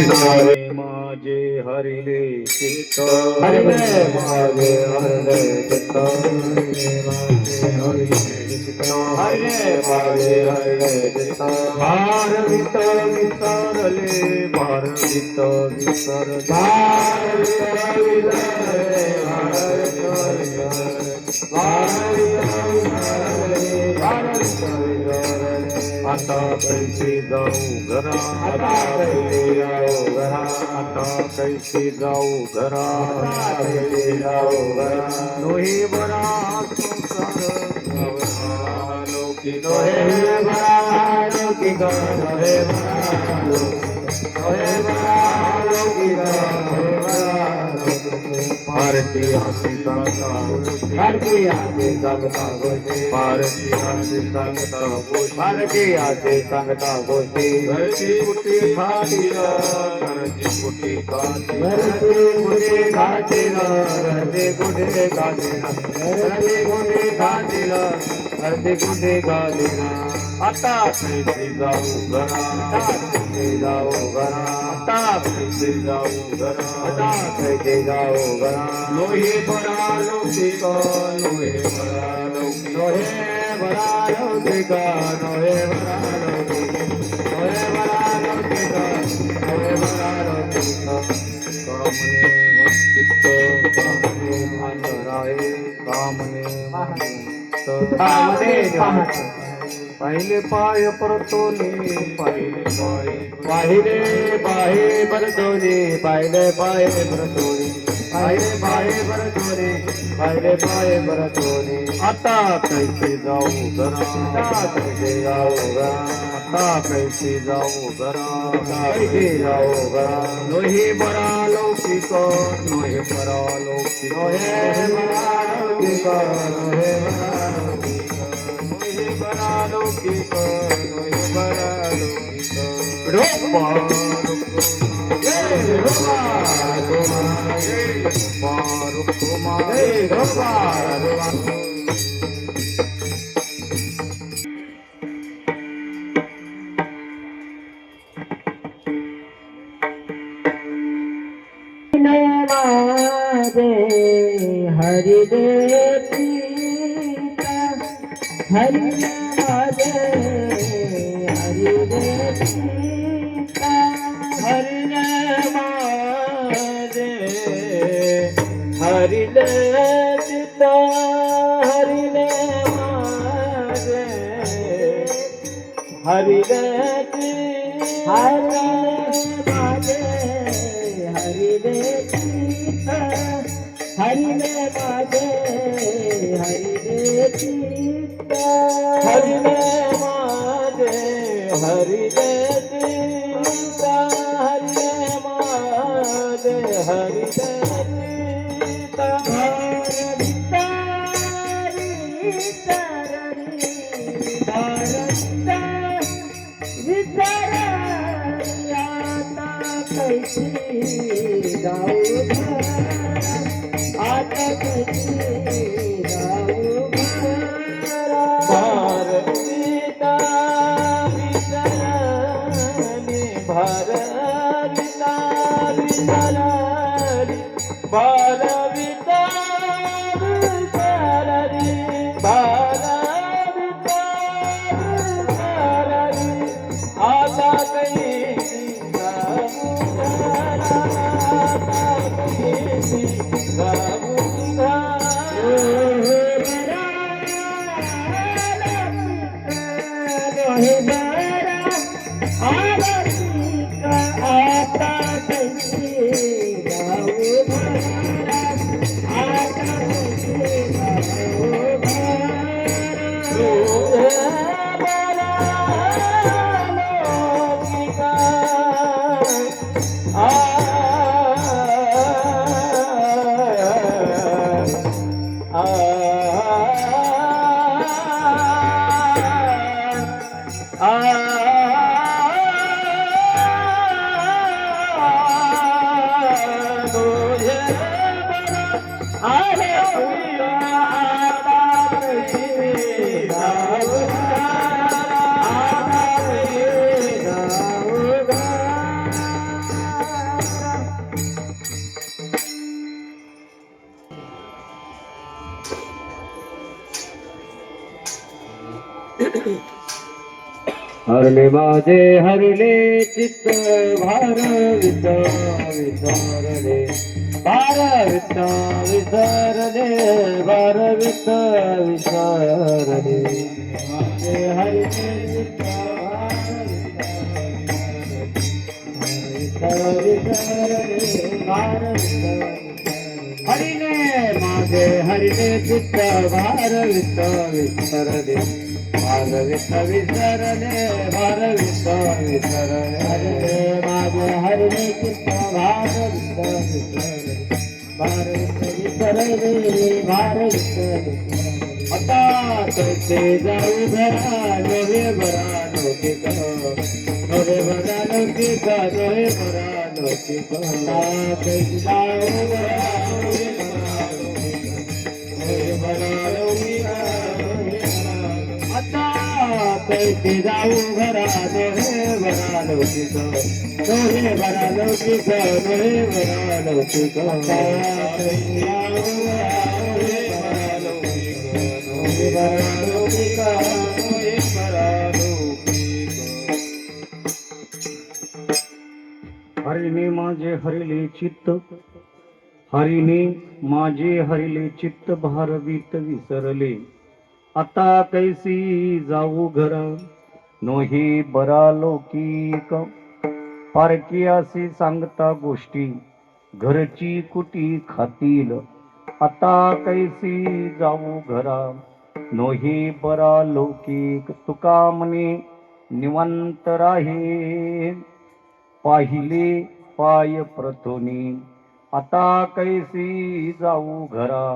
माझे हरिले चित्त हरिले माझे हरिले चित्त हरिले माझे हरिले चित्त भार वित विसरले भार वित विसर भार विसरले आता कैसे जाऊ घरा आता कैसे जाऊ घरा आता कैसे जाऊ घरा कैसे जाऊ घरा नोहे बरा संसार लोकी नोहे बरा लोकी नोहे बरा लोकी भारती हाती सांगता भारती हाती सांगता गोष्टी भारती हाती सांगता गोष्टी भारती हाती सांगता गोष्टी घरची कुठे खातीला घरची कुठे खातीला घरची कुठे खातीला घरची कुठे खातीला घरची कुठे खातीला घरची कुठे खातीला आता कैसे जाऊ घरा आता कैसे जाऊ घरा आता कैसे जाऊ घरा आता कैसे जाऊ घरा लोहे बरा लौकिक लोहे बरा लौकिक लोहे बरा लौकिक लोहे बरा लौकिक लोहे बरा लौकिक लोहे बरा लौकिक कामने मस्तिष्क कामने भांडराये कामने कामने पहिले पाय परतोनी पहिले पाय पाहिले पाय परतोनी पहिले पाय परतोनी पहिले पाय परतोनी पहिले पाय परतोनी आता कैसे जाऊ घरा आता कैसे जाऊ घरा आता कैसे जाऊ घरा कैसे जाऊ घरा नोहे बरा लौकिक नोहे बरा लौकिक नोहे बरा लौकिक नोहे बरा लौकिक बरा लौकिक नोहे बरा लौकिक रूपा हरि दे सीता हरि दे हरि दे सीता हरि दे हरि दे सीता हरि दे हरि दे हरि दे सीता हरि दे माधे हरि दे सीता हरि दे माधे हरि दे सीता हरि दे माधे हरि दे सीता भारती हरले माझे हरले चित्त भारवित विसरले भारवित विसरले भारवित विसरले माझे हरले चित्त हरिने माझे हरिने चित्त भारवित विसरले भारवित विसरले भारवित विसरले हरिने माझे हरिने चित्त भारवित विसरले भारवित विसरले भारवित आता कैसे जाऊ घरा नवे बरा लौकिक नवे बरा लौकिक नवे बरा लौकिक कैसे जाऊ घरा नवे बरा लौकिक आता कैसे जाऊ घरा नवे बरा लौकिक नवे बरा लौकिक नवे बरा लौकिक कैसे जाऊ हरिने माझे हरिले चित्त हरिने माझे हरिले चित्त भारवीत विसरले आता कैसी जाऊ घरा नोही बरा लौकिक पारकी असे सांगता गोष्टी घरची कुटी खातील आता कैसी जाऊ घरा नोही बरा लौकिक तुका म्हणे निवंत राहे पाहिले पाय प्रथोनी आता कैसी जाऊ घरा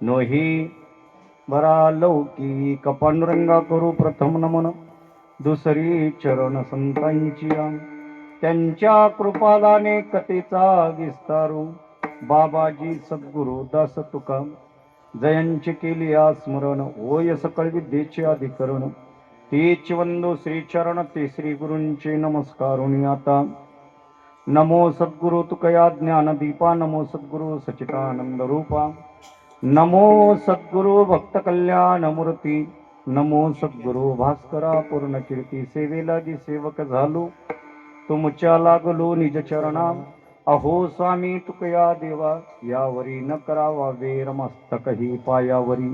नोही बरा लौकिक पांडुरंगा करू प्रथम नमन दुसरी चरण संतांची त्यांच्या कृपादाने कथेचा विस्तारू बाबाजी सद्गुरु दास तुका जयांचे केली स्मरण होय सकळ विद्येचे अधिकरण तेच वंदो श्रीचरण ते श्री गुरूंचे नमस्कारुणी आता नमो सद्गुरु तुकया ज्ञान दीपा नमो सद्गुरु सचितानंद रूपा नमो सद्गुरु भक्त कल्याण मूर्ती नमो सद्गुरु भास्करा पूर्ण कीर्ती सेवेलागी सेवक झालो तुमच्या लागलो निज चरणा अहो स्वामी तुकया देवा यावरी न करावा वेर मस्तकही पायावरी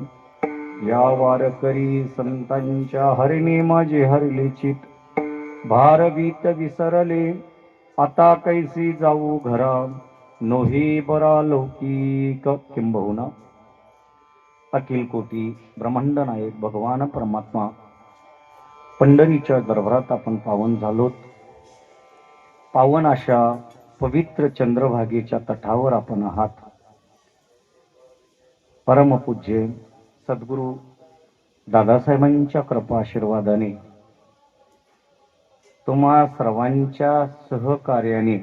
या वारकरी संतांच्या हरिणे माझे हरले चित भारवीत विसरले आता कैसी जाऊ घरा नोही बरा लौकिक किंबहुना अखिल कोटी ब्रह्मांड नायक भगवान परमात्मा पंढरीच्या दरबारात आपण पावन झालोत. पावन अशा पवित्र चंद्रभागेच्या तटावर आपण आहात. परमपूज्य सद्गुरु दादासाहेबांच्या कृपा आशीर्वादाने तुम्हा सर्वांच्या सहकार्याने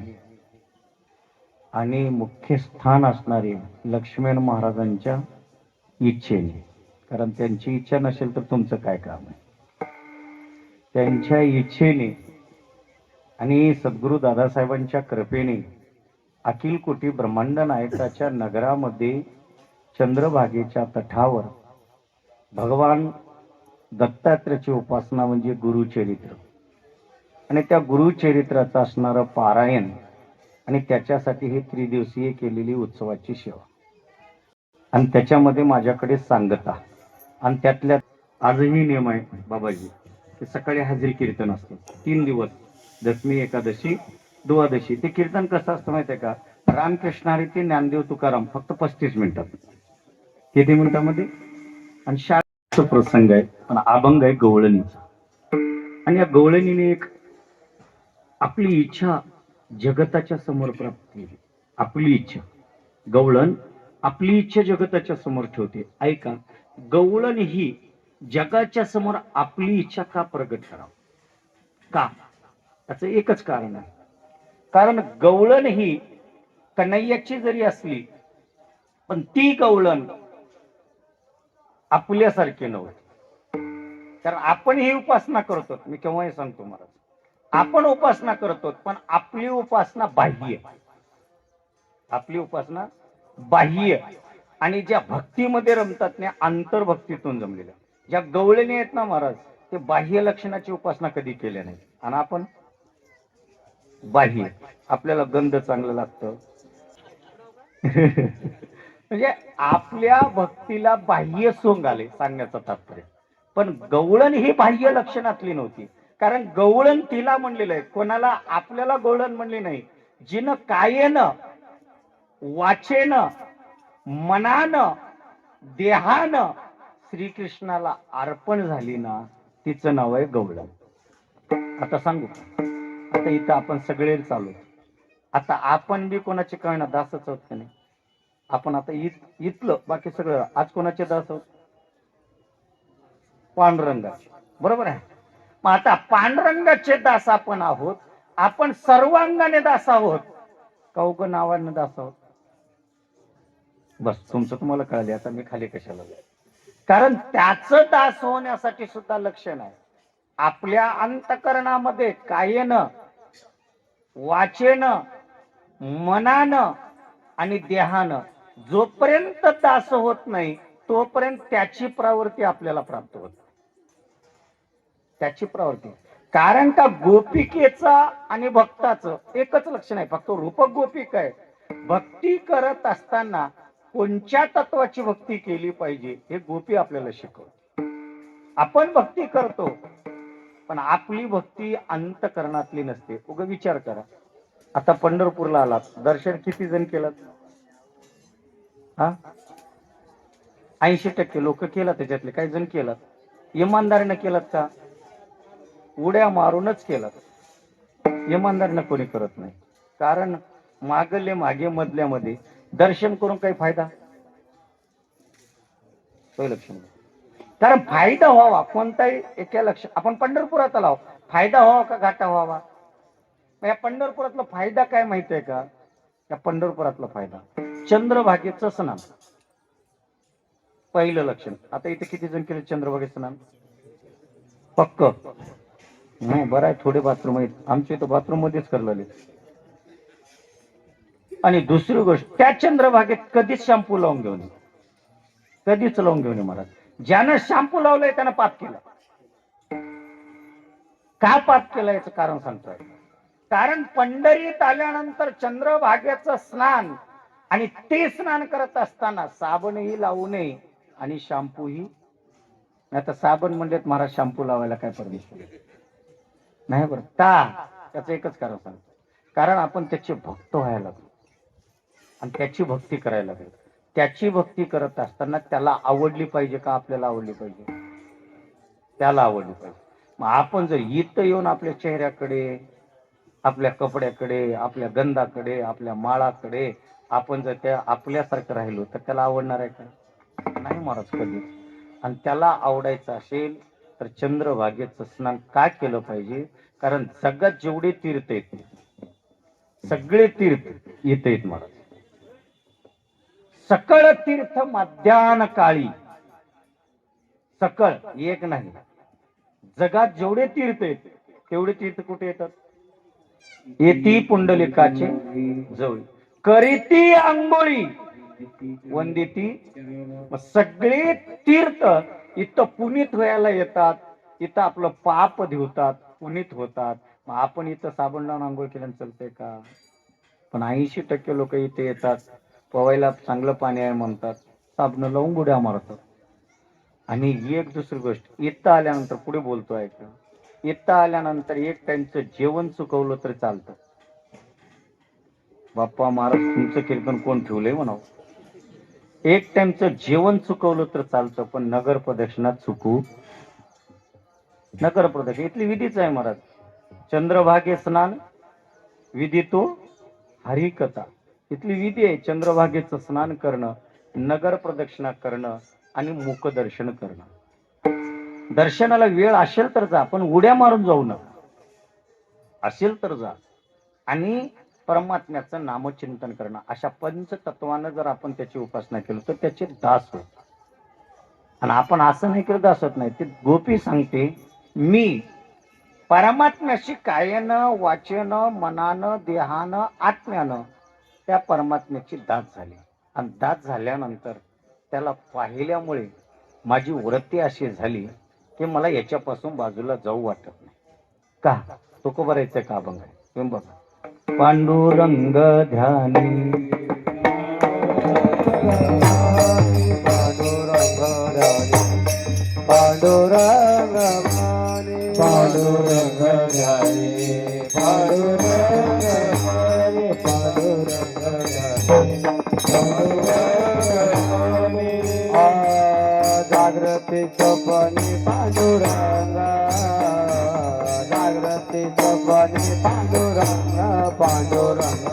आणि मुख्य स्थान असणारे लक्ष्मण महाराजांच्या इच्छेने, कारण त्यांची इच्छा नसेल तर तुमचं काय काम आहे, त्यांच्या इच्छेने आणि सद्गुरु दादासाहेबांच्या कृपेने अखिल कोटी ब्रह्मांड नायकाच्या नगरामध्ये चंद्रभागेच्या तटावर भगवान दत्तात्रेयाची उपासना म्हणजे गुरुचरित्र आणि त्या गुरुचरित्राचं असणारं पारायण आणि त्याच्यासाठी हे त्रिदिवसीय केलेली उत्सवाची सेवा आणि त्याच्यामध्ये माझ्याकडे सांगता आणि त्यातल्या आजही नियम आहे बाबाजी की सकाळी हाजरी कीर्तन असतं 3 दिवस, दशमी, एकादशी, द्वादशी. ते कीर्तन कसं असतं माहिती आहे का? रामकृष्ण हरी ते ज्ञानदेव तुकाराम फक्त 35 मिनिटात. किती मिनिटामध्ये? आणि शाळेचा प्रसंग आहे पण अभंग आहे गवळणीचा. आणि या गवळणीने एक आपली इच्छा जगताच्या समोर प्राप्त केली. आपली इच्छा गवळण आपली इच्छा जगताच्या समोर ठेवते. ऐका, गवळण ही जगाच्या समोर आपली इच्छा का प्रगट करावं? का? त्याचं एकच कारण आहे. कारण गवळण ही कन्हैयाची जरी असली पण ती गवळण आपल्यासारखी नव्हती. कारण आपण ही उपासना करतो, मी केव्हाही सांगतो महाराज, आपण उपासना करतो पण आपली उपासना बाह्य, आपली उपासना बाह्य आणि ज्या भक्तीमध्ये रमतात ना अंतर्भक्तीतून जमलेल्या ज्या गवळणी आहेत ना महाराज, ते बाह्य लक्षणाची उपासना कधी केल्या नाही. आणि आपण बाह्य, आपल्याला गंध चांगलं लागतं म्हणजे आपल्या भक्तीला बाह्य सोंग आले सांगण्याचं तात्पर्य. पण गवळण ही बाह्य लक्षणातली नव्हती. कारण गवळण तिला म्हणलेलं आहे, कोणाला आपल्याला गवळण म्हणली नाही. जिनं कायेनं, वाचेनं, मनानं, देहानं श्रीकृष्णाला अर्पण झाली ना, तिचं नाव आहे गवळण. आता सांगू, आता इथं आपण सगळे चालू, आता आपण बी कोणाचे कळणं दासच आहोत का नाही? आपण आता इथलं बाकी सगळं आज कोणाचे दास आहोत? पांडुरंगाचे, बरोबर आहे. मग आता पांडुरंगाचे दास आपण आहोत. आपण सर्वांगाने दास आहोत का उग नावाने दास आहोत? बस तुमचं तुम्हाला कळले. आता मी खाली कशाला जाईल? कारण त्याचं दास होण्यासाठी सुद्धा लक्षण आहे. आपल्या अंतकरणामध्ये कायेनं, वाचेनं, मनानं आणि देहानं जोपर्यंत दास होत नाही तोपर्यंत त्याची प्रवृत्ती आपल्याला प्राप्त होत. त्याची प्रवृत्ती, कारण का गोपिकेचा आणि भक्ताचं एकच लक्षण आहे, फक्त रूपक गोपिक आहे. भक्ती करत असताना कोणत्या तत्वाची भक्ती केली पाहिजे हे गोपी आपल्याला शिकवते. आपण भक्ती करतो पण आपली भक्ती अंतकरणातली नसते. उगा विचार करा, आता पंढरपूरला आलात, दर्शन किती जण केलं? हा, 80% लोक केलं. त्याच्यातले काही जण केलं इमानदारीनं केलं का? उड्या मारूनच केलं. इमानदारीनं कोणी करत नाही. कारण मागले मागे मधल्यामध्ये दर्शन करून काही फायदा? लक्षण, कारण फायदा व्हावा कोणताही एका लक्ष, आपण पंढरपुरात आलो, फायदा व्हावा का घाटा व्हावा? या पंढरपुरातला फायदा काय माहितीये का? या पंढरपुरातला फायदा चंद्रभागेचं स्नान, पहिलं लक्षण. आता इथे किती जण केले चंद्रभागेचं स्नान? पक्क नाही, बरं आहे. थोडे बाथरूम आहेत, आमच्या इथं बाथरूम मध्येच करलेले. आणि दुसरी गोष्ट, त्या चंद्रभागेत कधीच शॅम्पू लावून घेऊन, कधीच लावून घेऊन महाराज. ज्यानं शॅम्पू लावलंय त्यानं पाप केला. का पाप केलं याचं कारण सांगतोय. कारण पंढरीत आल्यानंतर चंद्रभागेचं स्नान, आणि ते स्नान करत असताना साबणही लावू नये आणि शॅम्पूही नाही. तर साबण म्हणलेत महाराज, शॅम्पू लावायला काय परमिशन नाही बरं का? त्याचं एकच कारण सांगतो, कारण आपण त्याचे भक्त व्हायला लागलो आणि त्याची भक्ती करायला लागलो. त्याची भक्ती करत असताना त्याला आवडली पाहिजे का आपल्याला आवडली पाहिजे? त्याला आवडली पाहिजे. मग आपण जर इथं येऊन आपल्या चेहऱ्याकडे, आपल्या कपड्याकडे, आपल्या गंधाकडे, आपल्या माळाकडे आपण जर त्या आपल्यासारखं राहिलो तर त्याला आवडणार आहे का? नाही महाराज, कधी. आणि त्याला आवडायचं असेल तर चंद्रभागेचं स्नान का केलं पाहिजे? कारण जगात जेवढे तीर्थ आहेत सगळे तीर्थ येत आहेत महाराज. सकळ तीर्थ मध्यान काळी, सकळ एक नाही, जगात जेवढे तीर्थ आहेत तेवढे तीर्थ कुठे येतात? येती पुंडलिकाचे जवळ, करीती आंघोळी वंदिती. सगळे तीर्थ इथं पुनीत व्हायला येतात, इथं आपलं पाप धुतात, पुनीत होतात. मग आपण इथं साबण लावून आंघोळ केल्यानं चालतंय का? पण 80% लोक इथे येतात, पवायला चांगलं पाणी आहे म्हणतात, साबण लावून गुड्या मारतात. आणि एक दुसरी गोष्ट, इथं आल्यानंतर पुढे बोलतोय का, इथं आल्यानंतर एक टाइमचं जेवण चुकवलं तरी चालतं. बाप्पा महाराज तुमचं कीर्तन कोण ठेवलंय म्हणावं. एक टाइमचं जेवण चुकवलं तर चालतं, पण नगर प्रदक्षिणात चुकू. नगर प्रदक्षिणा इथली विधीच आहे महाराज. चंद्रभागे स्नान विधी तो हरिकथा, इथली विधी आहे. चंद्रभागेचं स्नान करणं, नगर प्रदक्षिणा करणं आणि मुखदर्शन करणं. दर्शनाला वेळ असेल तर जा, पण उड्या मारून जाऊ नका. असेल तर जा. आणि परमात्म्याचं नामचिंतन करणं, अशा पंचतत्वानं जर आपण त्याची उपासना केली तर त्याचे दास होत. आणि आपण असं नाही केलं दास होत नाही. ते गोपी सांगते, मी परमात्म्याशी कायेनं, वाचेनं, मनानं, देहानं, आत्म्यानं त्या परमात्म्याची दास झाली. आणि दास झाल्यानंतर त्याला पाहिल्यामुळे माझी वृत्ती अशी झाली की मला याच्यापासून बाजूला जाऊ वाटत नाही. का तुकोबारायचं का अभंग आहे तुम्ही बघा. पांडुरंग ध्यानी पांडुरंग पांडुरंग ध्यानी पांडुरंग पांडुरंग जागृती स्वप्नी पांडुरंग जागृती स्वप्नी पांडुरंग पांडुरंग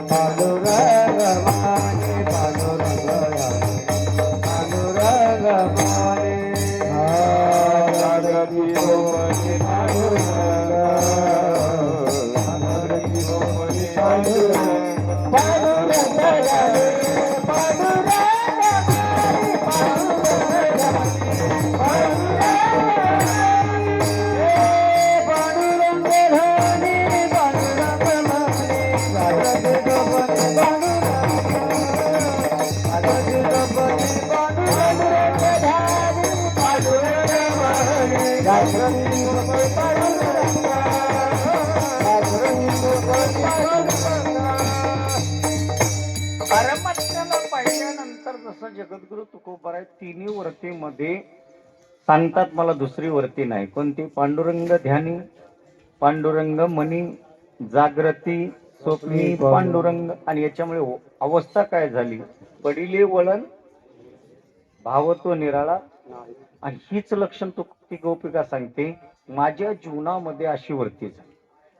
पांडुरंग माने पांडुरंग पांडुरंग माने जागृती स्वप्नी पांडुरंग जागृती स्वप्नी पांडुरंग पांडुरंग परमात्म्याला पाहिल्यानंतर जसं जगद्गुरु तुकोबाराय तिन्ही वर्तीमध्ये सांगतात, मला दुसरी वर्ती नाही. कोणती? पांडुरंग ध्यानी पांडुरंग मनी जागृती स्वप्नी पांडुरंग. आणि याच्यामुळे अवस्था काय झाली? पडिले वळण भावतो निराळा. आणि हीच लक्षण ती गोपिका सांगते, माझ्या जीवनामध्ये अशी वर्ती झाली.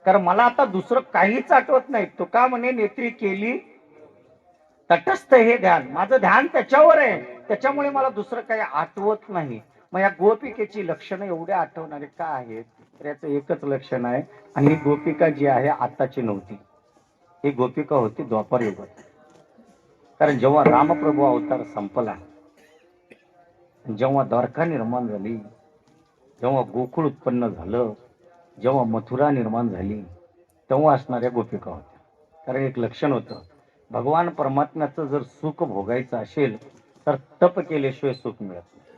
कारण मला आता दुसरं काहीच आठवत नाही. तो का म्हणे, नेत्री केली तटस्थ हे ध्यान, माझं ध्यान त्याच्यावर आहे, त्याच्यामुळे मला दुसरं काही आठवत नाही. मग या गोपिकेची लक्षणं एवढे आठवणारे का आहेत? तर याचं एकच लक्षण आहे. आणि ही गोपिका जी आहे आताची नव्हती, ही गोपिका होती द्वापर युगात. कारण जेव्हा रामप्रभू अवतार संपला, जेव्हा द्वारका निर्माण झाली, जेव्हा गोकुळ उत्पन्न झालं, जेव्हा मथुरा निर्माण झाली, तेव्हा असणाऱ्या गोपिका होत्या. कारण एक लक्षण होतं, भगवान परमात्म्याचं जर सुख भोगायचं असेल तर तप केल्याशिवाय सुख मिळत नाही.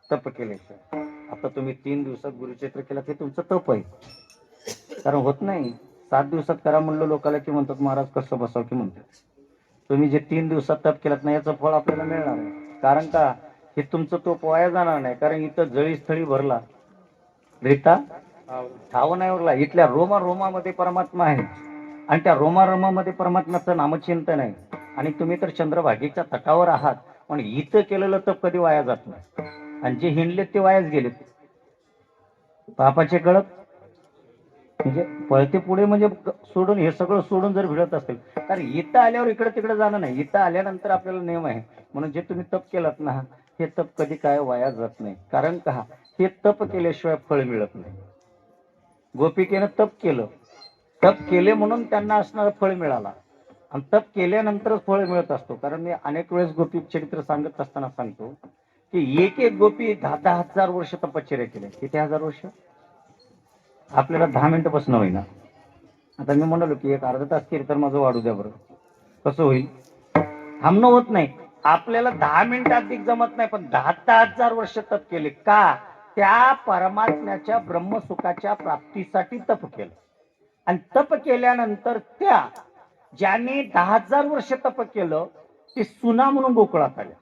तप केल्याशिवाय. आता तुम्ही 3 दिवसात गुरुचरित्र केलं ते तुमचं तप आहे. कारण होत नाही. 7 दिवसात करा म्हणलं लोकांना की म्हणतात महाराज कसं बसावं की म्हणतात. तुम्ही जे 3 दिवसात तप केलात नाही याचं फळ आपल्याला मिळणार आहे. कारण का? हे तुमचं तप वाया जाणार नाही. कारण इथं जळीस्थळी भरला रीता ठाव नाही उरला. इथल्या रोमामध्ये परमात्मा आहे. आणि त्या रोमामध्ये परमात्म्याचं नामचिंतन आहे. आणि तुम्ही तर चंद्रभागेच्या तटावर आहात, पण इथं केलेलं तप कधी वाया जात नाही. आणि जे हिंडलेत ते वायाच गेलेत. पापाचे कळप म्हणजे पळते पुढे, म्हणजे सोडून हे सगळं सोडून जर भिडत असेल, कारण इथं आल्यावर इकडे तिकडे जाणं नाही. इथं आल्यानंतर आपल्याला नियम आहे. म्हणून जे तुम्ही तप केलात ना, हे तप कधी काय वाया जात नाही. कारण का? हे तप केल्याशिवाय फळ मिळत नाही. गोपिकेनं तप केलं, तप केले म्हणून त्यांना असणारं फळ मिळाला. आणि तप केल्यानंतरच फळ मिळत असतो. कारण मी अनेक वेळेस गोपी चरित्र सांगत असताना सांगतो की एक गोपी 10,000 वर्ष तपश्चर्या केल्या. किती हजार वर्ष? आपल्याला 10 मिनिटं बसणं होईना. आता मी म्हणालो की एक अर्धा तास केली तर माझं वाढू द्या बरं. कसं होईल? थांबणं होत नाही. आपल्याला 10 मिनिटं अधिक जमत नाही, पण 10,000 वर्ष तप केले. का? त्या परमात्म्याच्या ब्रह्मसुखाच्या प्राप्तीसाठी तप केलं. आणि तप केल्यानंतर त्या ज्यांनी 10,000 वर्ष तप केलं ते सुना म्हणून गोकुळात आल्या.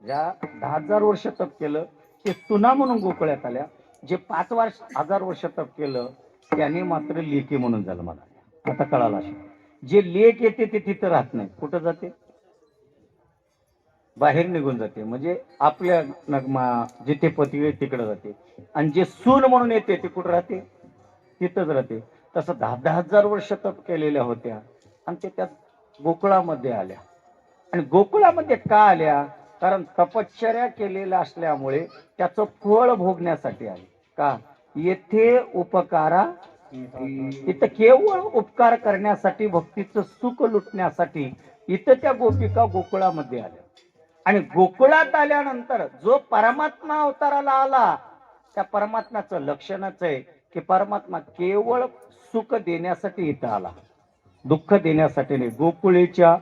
ज्या 10,000 वर्ष तप केलं ते सुना म्हणून गोकुळात आल्या. जे 5,000 वर्ष तप केलं त्यांनी मात्र लेकी म्हणून जन्माला आल्या. आता कळालं असेल. जे लेक येते ते तिथं राहत नाही. कुठं जाते? बाहेर निघून जाते. म्हणजे आपल्या जिथे पती आहे तिकडे जाते. आणि जे सून म्हणून येते ते कुठं राहते? तिथंच राहते. तसं 10,000 वर्ष तप केलेल्या होत्या आणि ते त्या गोकुळामध्ये आल्या. आणि गोकुळामध्ये का आल्या? कारण तपश्चर्या केलेल्या असल्यामुळे त्याचं फळ भोगण्यासाठी आले. का? येथे उपकारा, इथं केवळ उपकार करण्यासाठी, भक्तीचं सुख लुटण्यासाठी इथं त्या गोपिका गोकुळामध्ये आल्या. आणि गोकुळात आल्यानंतर जो परमात्मा अवताराला आला, त्या परमात्म्याचं लक्षणच आहे की परमात्मा केवळ सुख देण्यासाठी इथं आला, दुःख देण्यासाठी नाही. गोकुळेच्या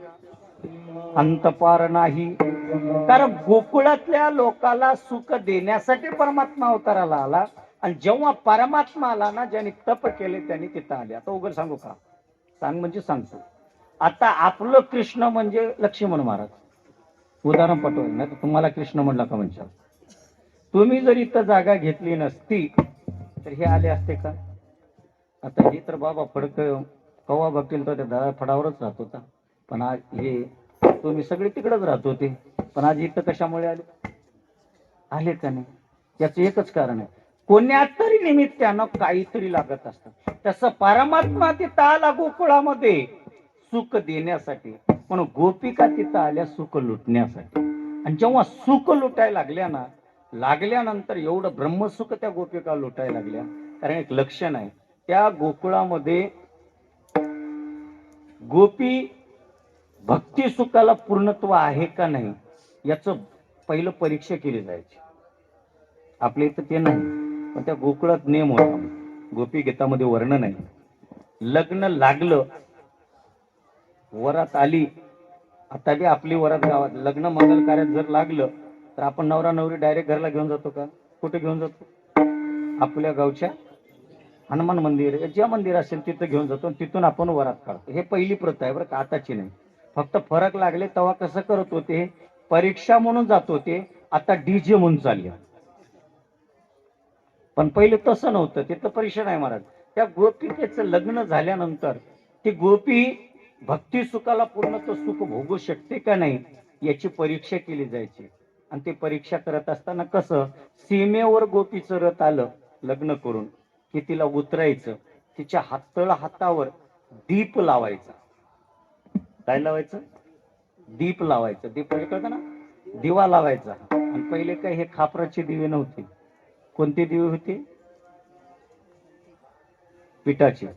अंतपार नाही कारण गोकुळातल्या लोकाला सुख देण्यासाठी परमात्मा अवताराला आला. आणि जेव्हा परमात्मा आला ना, ज्यांनी तप केले त्यांनी तिथं आले. आता उघड सांगू का? सांग म्हणजे सांगतो. आता आपलं कृष्ण म्हणजे लक्ष्मण महाराज, उदाहरण पटवलं नाही तर तुम्हाला कृष्ण म्हणला का म्हणशाल. तुम्ही जर इथं जागा घेतली नसती तर हे आले असते का? आता हे तर बाबा फडक कवा बघतील तर त्या फडावरच राहत होता. पण आज हे तुम्ही सगळे तिकडेच राहत होते, पण आज इथं कशामुळे आले? आले का नाही? याचं एकच कारण आहे, कोण्या तरी निमित्तानं काहीतरी लागत असतं. तसं परमात्मा तिथं आला गोकुळामध्ये सुख देण्यासाठी, पण गोपिका तिथं आल्या सुख लुटण्यासाठी. आणि जेव्हा सुख लुटायला लागल्यानंतर एवढं ब्रह्मसुख त्या गोपिका लुटायला लागल्या. कारण एक लक्षण आहे, त्या गोकुळामध्ये गोपी भक्ती सुखाला पूर्णत्व आहे का नाही याचं पहिलं परीक्षा केली जायची. आपल्या इथं ते नाही, पण त्या गोकुळात नियम होता. गोपी गीतामध्ये वर्णन आहे, लग्न लागलं, वरात आली. आता बी आपली वरात गावात लग्न मंगल कार्यात जर लागलं तर आपण नवरा नवरी डायरेक्ट घरला घेऊन जातो का? कुठे घेऊन जातो? आपल्या गावच्या हनुमान मंदिर, ज्या मंदिर असेल तिथं घेऊन जातो आणि तिथून आपण वरात काढतो. हे पहिली प्रथा आहे बरं का, आताची नाही. फक्त फरक लागले तेव्हा कसं करत होते, परीक्षा म्हणून जात होते, आता डीजे म्हणून चालले. पण पहिले तसं नव्हतं, तिथं परीक्षा नाही महाराज. त्या गोपिकेचं लग्न झाल्यानंतर ती गोपी भक्ती सुखाला पूर्णत्व सुख भोगू शकते का नाही याची परीक्षा केली जायची. आणि ती परीक्षा करत असताना कसं, सीमेवर गोपीचं रथ आलं लग्न करून की तिला उतरायचं, तिच्या हातावर दीप लावायचा. काय लावायचं? दीप लावायचं. दीप म्हणजे कळतं ना, दिवा लावायचा. आणि पहिले काय हे खापराचे दिवे नव्हते. कोणते दिवे होते? पिठाचे.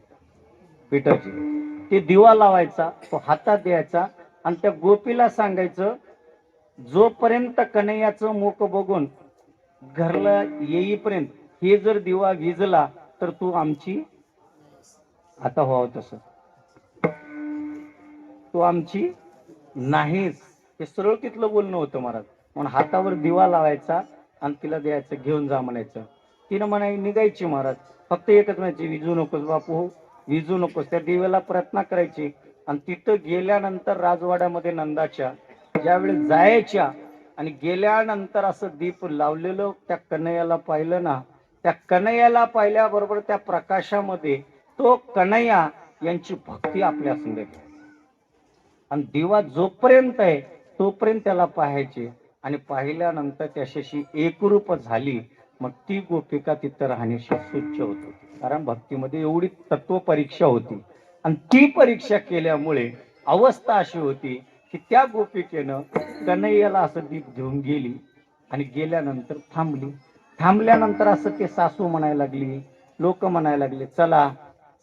ते दिवा लावायचा, तो हातात द्यायचा आणि त्या गोपीला सांगायचं, जोपर्यंत कन्हैयाचं मुख बघून घरला येईपर्यंत हे जर दिवा विजला तर तू आमची, आता व्हावं तसं, तू आमची नाहीस. हे सरळ तिथलं बोलणं होतं महाराज. म्हणून हातावर दिवा लावायचा आणि तिला द्यायचं, घेऊन जा म्हणायचं. तिनं म्हणाय निघायची महाराज. फक्त एकच म्हणायची, विजू नकोस बापू, विजू नकोस. त्या दिव्याला प्रार्थना करायची. आणि तिथं गेल्यानंतर राजवाड्यामध्ये नंदाच्या ज्यावेळी जायच्या आणि गेल्यानंतर असं दीप लावलेलं त्या कन्हैयाला पाहिलं ना, त्या कन्हैयाला पाहिल्याबरोबर त्या प्रकाशामध्ये तो कन्हैया यांची भक्ती आपल्या संग घेतली. आणि दिवा जोपर्यंत आहे तोपर्यंत त्याला पाहायचे. आणि पाहिल्यानंतर त्याच्याशी एकरूप झाली, मग ती गोपिका तिथं राहण्याशी सुच्छ होत होती. कारण भक्तीमध्ये एवढी तत्व परीक्षा होती. आणि ती परीक्षा केल्यामुळे अवस्था अशी होती की त्या गोपिकेनं कन्हैयाला असं दीप घेऊन गेली आणि गेल्यानंतर थांबली. थांबल्यानंतर असं ते सासू म्हणायला लागली, लोक म्हणायला लागले, चला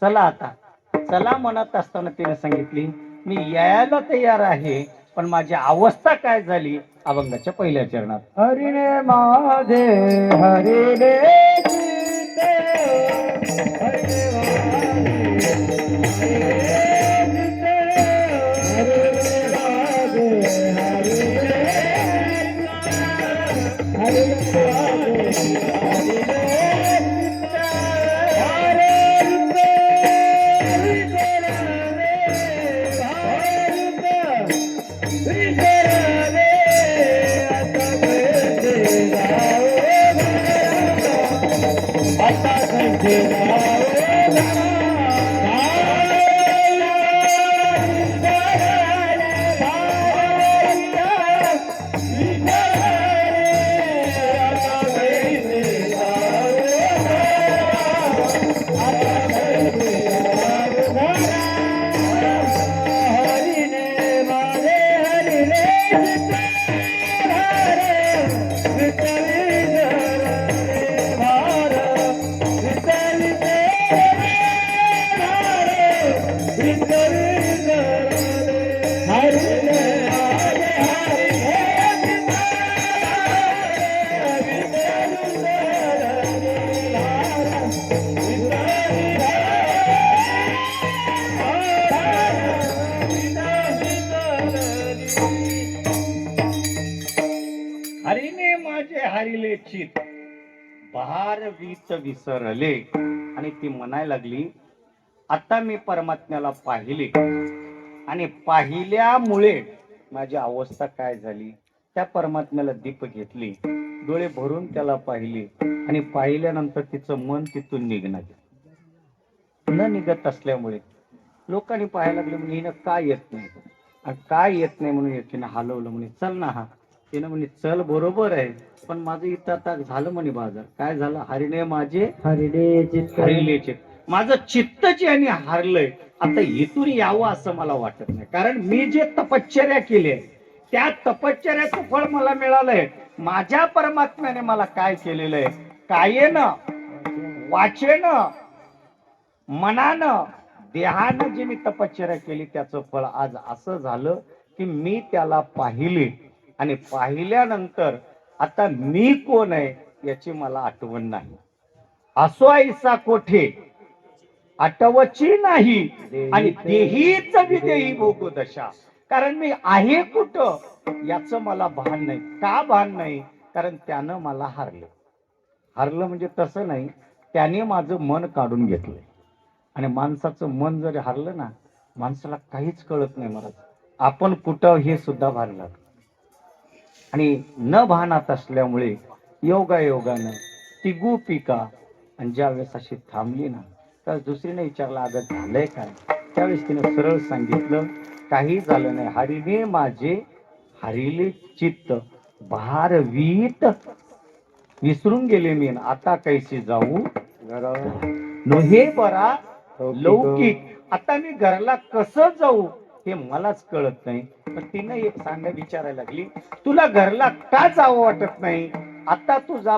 चला आता चला म्हणत असताना तिने सांगितली, मी यायला तयार आहे, पण माझी अवस्था काय झाली. अभंगाच्या पहिल्या चरणात, हरिणे माझे हरिणे चित्ते, हरिणे माझे हरिणे माझे बहार वीत विसरले. आणि ती म्हणायला लागली, आता मी परमात्म्याला पाहिले आणि पाहिल्यामुळे माझी अवस्था काय झाली. त्या परमात्म्याला दीप घेतली, डोळे भरून त्याला पाहिले आणि पाहिल्यानंतर तिचं मन तिथून निघणार. न निघत असल्यामुळे लोकांनी पाहायला लागले, म्हणजे हिनं काय येत नाही, आणि काय येत नाही म्हणून तिने हलवलं. म्हणे चल ना. हा तिनं म्हणे चल बरोबर आहे, पण माझं इथं आता झालं म्हणे बाजार. काय झालं? हरिणे माझे हरिणे चित्त हरिले चित्त. माझं चित्त जे आणि हारलंय, आता इथून यावं असं मला वाटत नाही. कारण मी जे तपश्चर्या केली त्या तपश्चर्याचं फळ मला मिळालंय. माझ्या परमात्म्याने मला काय केलेलं आहे, कायेनं वाचेनं मनानं देहानं जे मी तपश्चर्या केली त्याचं फळ आज असं झालं की मी त्याला पाहिले आणि पाहिल्यानंतर आता मी कोण आहे याची मला आठवण नाही. असो ऐसा कोठे आठवची नाही आणि देहीच विदेही भोगू दशा. कारण मी आहे कुठं याचं मला भान नाही. का भान नाही? कारण त्यानं मला हरलं म्हणजे तसं नाही, त्याने माझं मन काढून घेतलंय. आणि माणसाचं मन जर हरलं ना, माणसाला काहीच कळत नाही महाराज, आपण कुठं हे सुद्धा भान लागतं. आणि न भानात असल्यामुळे योगायोगानं ती गोपिका आणि ज्यावेळेस अशी थांबली ना, तर दुसरीने विचारलं, अगं झालंय काय? त्यावेळेस तिने सरळ सांगितलं, काही झालं नाही. हरिने माझे हरिले चित्त भारवीत विसरून गेले मी, आता कैसी जाऊ घरा नोहे बरा लौकिक. आता मी घरला कसं जाऊ हे मलाच कळत नाही. पण तिनं एक विचारायला लागली, तुला घरला का जावं वाटत नाही? आता तुझा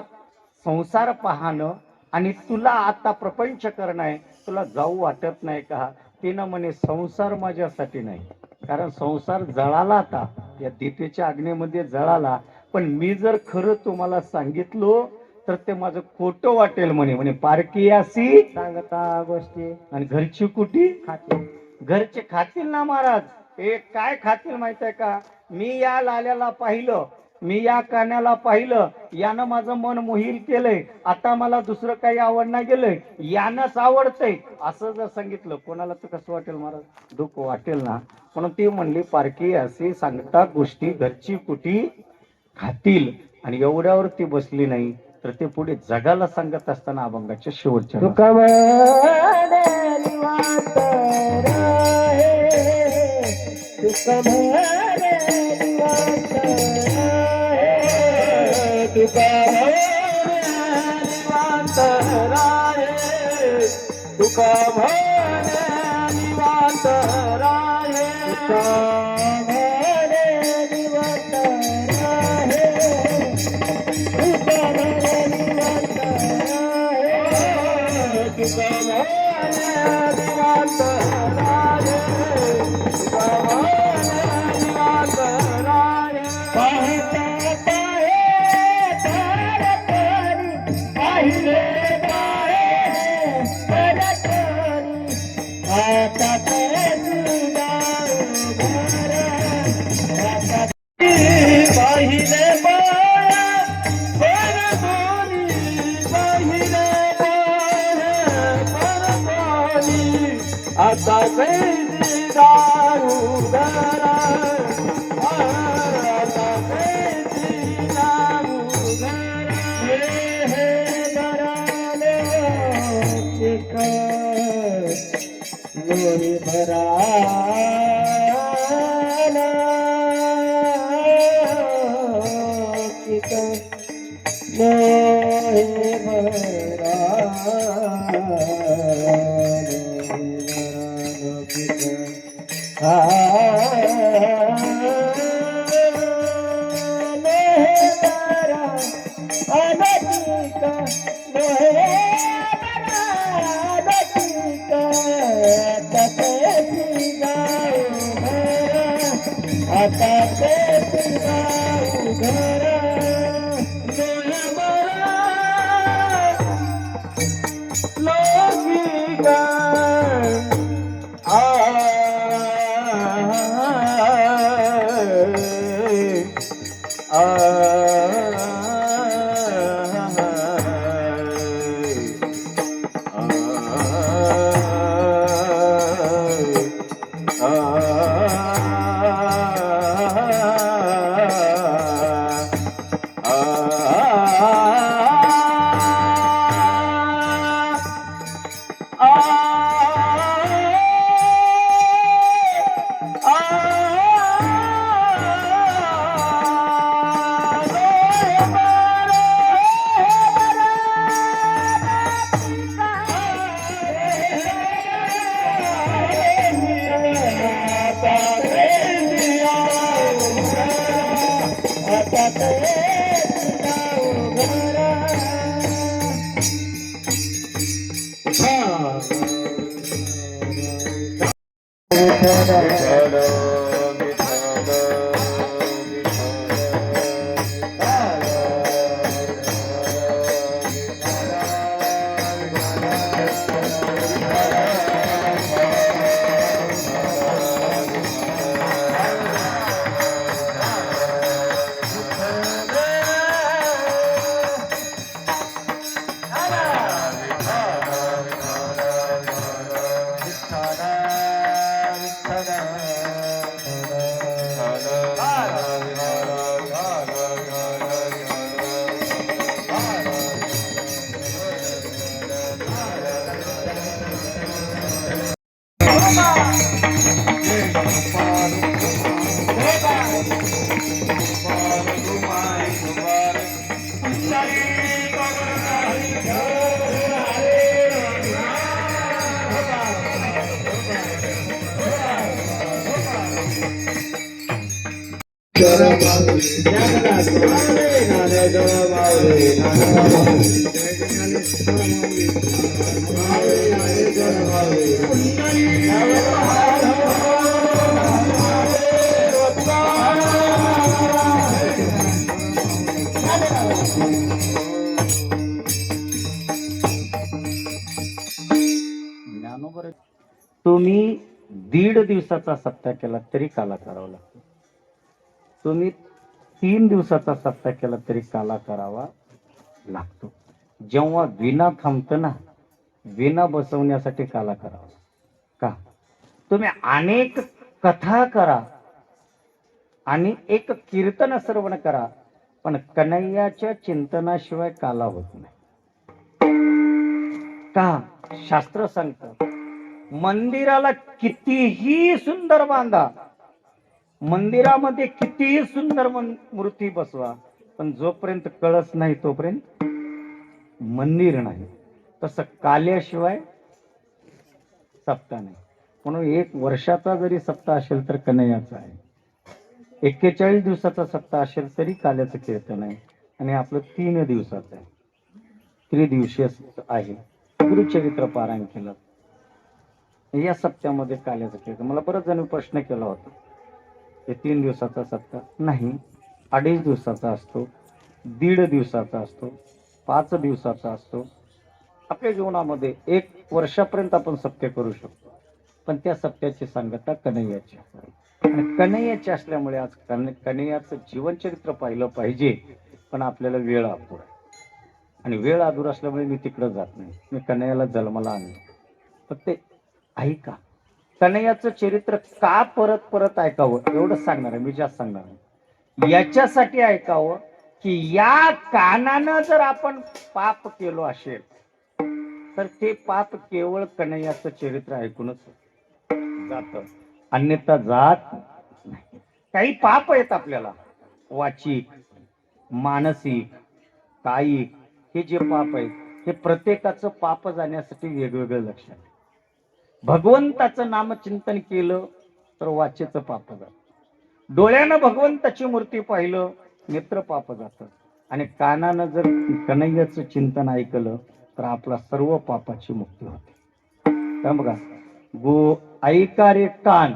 संसार पाहणं आणि तुला आता प्रपंच करणं आहे, तुला जाऊ वाटत नाही का? तिनं म्हणे, संसार माझ्यासाठी नाही, कारण संसार जळाला आता या दीपेच्या अग्नीमध्ये जळाला. पण मी जर खरं तुम्हाला सांगितलो तर ते माझं खोटं वाटेल म्हणे पारकी अशी सांगता गोष्टी आणि घरची कुटी खाते. घरचे खातील ना महाराज. हे काय खातील माहित आहे का? मी या लाल्याला पाहिलं, मी या कान्याला पाहिलं, यानं माझं मन मोहील केलंय, आता मला दुसरं काही आवडणार गेलंय, यानंच आवडतंय असं जर सांगितलं कोणाला तर कसं वाटेल महाराज? दुःख वाटेल ना. म्हणून ती म्हणली, पारकी असे सांगता गोष्टी घरची कुटी खातील. आणि एवढ्यावर ती बसली नाही, तर ते पुढे जगाला सांगत असताना अभंगाच्या शेवटच्या तुका म्हणे निवांत राहे, तुका म्हणे निवांत राहे, तुका म्हणे निवांत राहे, तुका म्हणे निवांत राहे, तुका म्हणे निवांत राहे, तुका म्हणे निवांत राहे, तुका म्हणे निवांत राहे, तुका म्हणे निवांत राहे. पाहता पाहे तार करी, पाहिले पाहे तार करी, आता तेच जाऊ घर, आता पाहिले पाहे परभणी, पाहिले पाहे परभणी, आता कैसी दारू धरा, आता कैसी दारू धरा. हे धराले एक लोणी भराला, एक लोणी भराला, आता ते जाऊ घर, लोकिका ज्ञानेश्वर माऊली ज्ञानदास माऊली ज्ञानेश्वर माऊली ज्ञानेश्वर माऊली ज्ञानेश्वर माऊली ज्ञानोबर तुम्ही 1.5 दिवसाचा सप्ताह केला तरी काला करावा लागतो. तुम्ही 3 दिवसाचा सप्ताह केला तरी काला करावा लागतो. जेव्हा विना थांबतं ना, विना बसवण्यासाठी काला करावा. का? तुम्ही अनेक कथा करा आणि एक कीर्तन श्रवण करा, पण कन्हैयाच्या चिंतनाशिवाय काला होत नाही. का? शास्त्र सांगतं मंदिराला कितीही सुंदर बांधा, मंदिरामध्ये कितीही सुंदर मूर्ती बसवा, पण जोपर्यंत कळस नाही तोपर्यंत मंदिर नाही. तसं काल्याशिवाय सप्ताह नाही. म्हणून 1 वर्षाचा जरी सप्ताह असेल तर कन्हैयाचा आहे, 41 दिवसाचा सप्ताह असेल तरी काल्याचं कीर्तन आहे, आणि आपलं 3 दिवसाचं आहे, त्रिदिवशीय आहे. गुरुचरित्र पारायण केलं या सप्त्यामध्ये काल्याचं कीर्तन. मला बरेच जण प्रश्न केला होता, हे 3 दिवसाचा सप्ताह नाही, 2.5 दिवसाचा असतो, 1.5 दिवसाचा असतो, 5 दिवसाचा असतो. आपल्या जीवनामध्ये 1 वर्षापर्यंत आपण सप्त्य करू शकतो, पण त्या सप्त्याची सांगता कन्हैयाची. आणि कन्हैयाची असल्यामुळे आज कन्हैयाचं जीवनचरित्र पाहिलं पाहिजे, पण आपल्याला वेळ अपुरा आहे. आणि वेळ अधूर असल्यामुळे मी तिकडं जात नाही. मी कन्हैयाला जन्माला आणलं. फक्त ऐका, कन्हैयाचं चरित्र का परत परत ऐकावं एवढंच सांगणार आहे मी, जास्त सांगणार आहे. याच्यासाठी ऐकावं की या कानानं जर आपण पाप केलो असेल तर ते पाप केवळ कन्हैयाचं चरित्र ऐकूनच जात, अन्यथा जात नाही. काही पाप आहेत आपल्याला, वाचिक, मानसिक, कायिक, हे जे पाप आहेत हे प्रत्येकाचं पाप जाण्यासाठी वेगवेगळं लक्षण आहे. भगवंताचं नामचिंतन केलं तर वाचेचं पाप जात, डोळ्यानं भगवंताची मूर्ती पाहिलं नेत्र पाप जातं, आणि कानानं जर कन्हैयाचं चिंतन ऐकलं तर आपला सर्व पापाची मुक्ती होते. काय बघा, गो ऐका रे कान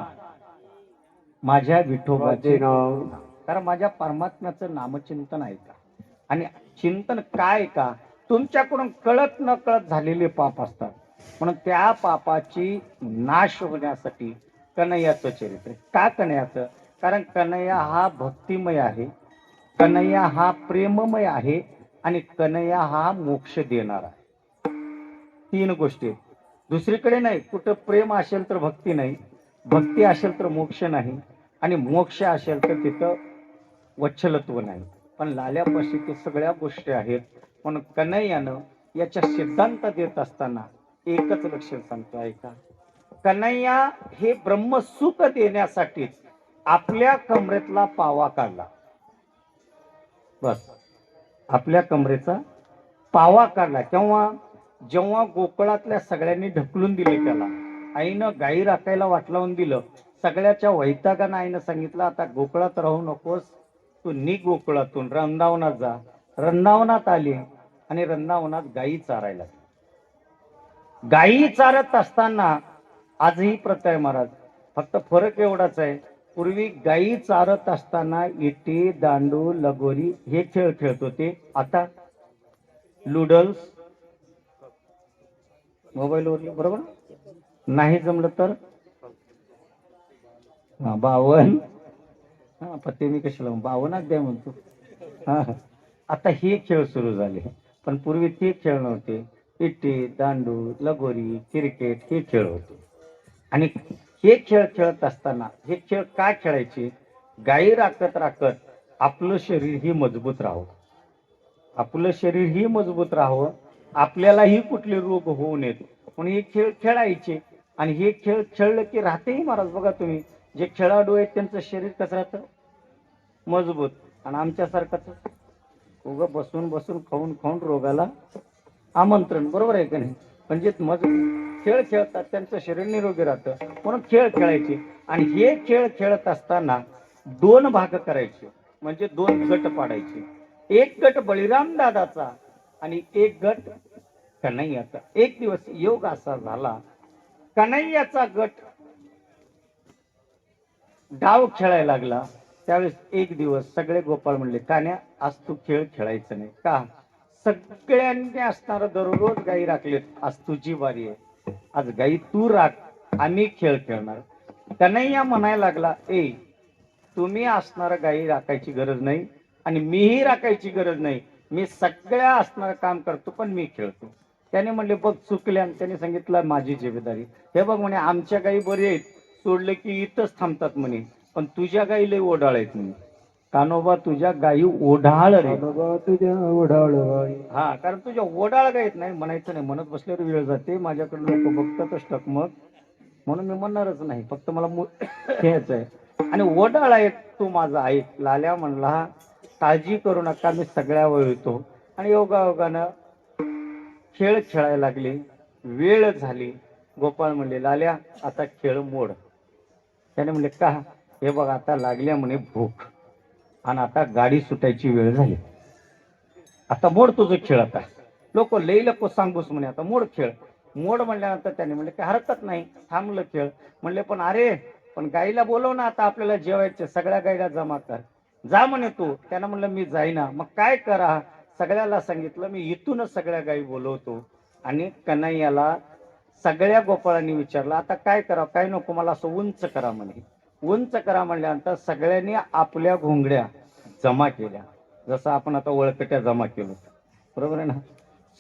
माझ्या विठोबाचे नाव, कारण माझ्या परमात्म्याचं नामचिंतन ऐका. आणि चिंतन काय का, तुमच्याकडून कळत न कळत झालेले पाप असतात, म्हणून त्या पापाची नाश होण्यासाठी कन्हैयाचं चरित्र. का कन्हैयाचं? कारण कन्हैया हा भक्तिमय आहे, कन्हैया हा प्रेममय आहे, आणि कन्हैया हा मोक्ष देणारा आहे. 3 गोष्टी. दुसरीकडे नाही. कुठं प्रेम असेल तर भक्ती नाही, भक्ती असेल तर मोक्ष नाही, आणि मोक्ष असेल तर तिथं वच्छलत्व नाही. पण लाल्यापाशी ते सगळ्या गोष्टी आहेत. म्हणून कन्हैयानं याच्या सिद्धांत देत असताना एकच लक्षण सांगतो, ऐका. कन्हैया हे ब्रह्मसुख देण्यासाठी आपल्या कमरेतला पावा काढला. बस, आपल्या कमरेचा पावा काढला. केव्हा? जेव्हा गोकुळातल्या सगळ्यांनी ढकलून दिले त्याला, आईनं गाई राखायला वाट लावून दिलं, सगळ्याच्या वैतागानं आईनं सांगितलं आता गोकुळात राहू नकोस, तू निघ गोकुळातून, वृंदावनात जा. वृंदावनात आले आणि वृंदावनात गायी चारायला. गायी चारत असताना आजही प्रथा आहे महाराज, फक्त फरक एवढाच आहे, पूर्वी गायी चारत असताना इटी, दांडू, लगोरी हे खेळ खेळत होते, आता लुडल्स मोबाईलवर, बरोबर. नाही जमलं तर बावन, हा पत्ते मी कशाला 52 द्या म्हणतो. हा, आता हे खेळ सुरू झाले, पण पूर्वी ते खेळ नव्हते. इटी, दांडू, लगोरी, क्रिकेट हे खेळ होते. आणि हे खेळ खेळत असताना हे खेळ काय खेळायचे? गायी राखत राखत आपलं शरीर ही मजबूत राहावं, आपलं शरीर ही मजबूत राहावं, आपल्यालाही कुठले रोग होऊ नयेत म्हणून हे खेळ खेळायचे. आणि हे खेळ खेळलं की राहतेही महाराज. बघा तुम्ही, जे खेळाडू आहेत त्यांचं शरीर कसं राहतं? मजबूत. आणि आमच्यासारखंच उगं बसून बसून खाऊन खाऊन रोगाला आमंत्रण, बरोबर आहे का नाही? म्हणजे मजबूत खेळ खेळतात त्यांचं शरीर निरोगी राहतं, म्हणून खेळ खेळायचे. आणि हे खेळ खेळत असताना दोन भाग करायचे, म्हणजे दोन गट पाडायचे. एक गट बळीराम दादाचा आणि एक गट कन्हैयाचा. एक दिवस योग असा झाला, कन्हैयाचा गट डाव खेळायला लागला. त्यावेळेस एक दिवस सगळे गोपाळ म्हणले, कान्या आज तू खेळ खेळायचं नाही का? सगळ्यांनी असणार दररोज गायी राखलेत, आज तुझी बारी आहे, आज गायी तू राख, आम्ही खेळ खेळणार. कन्हैया म्हणायला लागला, ए तुम्ही असणार गायी राखायची गरज नाही आणि मीही राखायची गरज नाही, मी सगळ्या असणार काम करतो पण मी खेळतो. त्याने म्हणले बघ चुकले, आणि त्याने सांगितलं माझी जिम्मेदारी. हे बघ म्हणे आमच्या गायी बरी आहेत, सोडले की इथंच थांबतात म्हणे, पण तुझ्या गायी लय ओढाळ आहेत म्हणे. कानोबा तुझ्या गायी ओढाळ रे. तुझ्या ओढाळ हा, कारण तुझ्या ओढाळ गायत नाही म्हणायचं नाही, म्हणत बसल्यावर वेळ जाते, माझ्याकडे लोक बघतातच टकमक, म्हणून मी म्हणणारच नाही, फक्त मला खेळायचं आहे. आणि ओढाळ आहे तू माझा ऐक. लाल्या म्हणला काळजी करू नका, मी सगळ्या वेळ येतो. आणि योगायोगानं खेळ खेळायला लागले, वेळ झाली. गोपाळ म्हणले लाल्या आता खेळ मोड. त्याने म्हणले का? हे बघ आता लागल्या म्हणे भूक, आणि आता गाडी सुटायची वेळ झाली, आता मोड तुझं खेळ. आता लोक लई लको सांगूस म्हणे, आता मोड खेळ. मोड म्हणल्यानंतर त्याने म्हणले काय हरकत नाही, थांबलं खेळ. म्हणले पण अरे पण गाईला बोलव ना, आता आपल्याला जेवायचे, सगळ्या गाईला जमा कर, जा म्हणे तू. त्यानं म्हणलं मी जाईना. मग काय करा? सगळ्याला सांगितलं मी इथूनच सगळ्या गाई बोलवतो. आणि कन्हैयाला सगळ्या गोपाळांनी विचारलं आता काय करा? काय नको, मला असं उंच करा म्हणे. उंच करा म्हणल्यानंतर सगळ्यांनी आपल्या घोंगड्या जमा केल्या, जसं आपण आता वळकट्या जमा केलो, बरोबर आहे ना?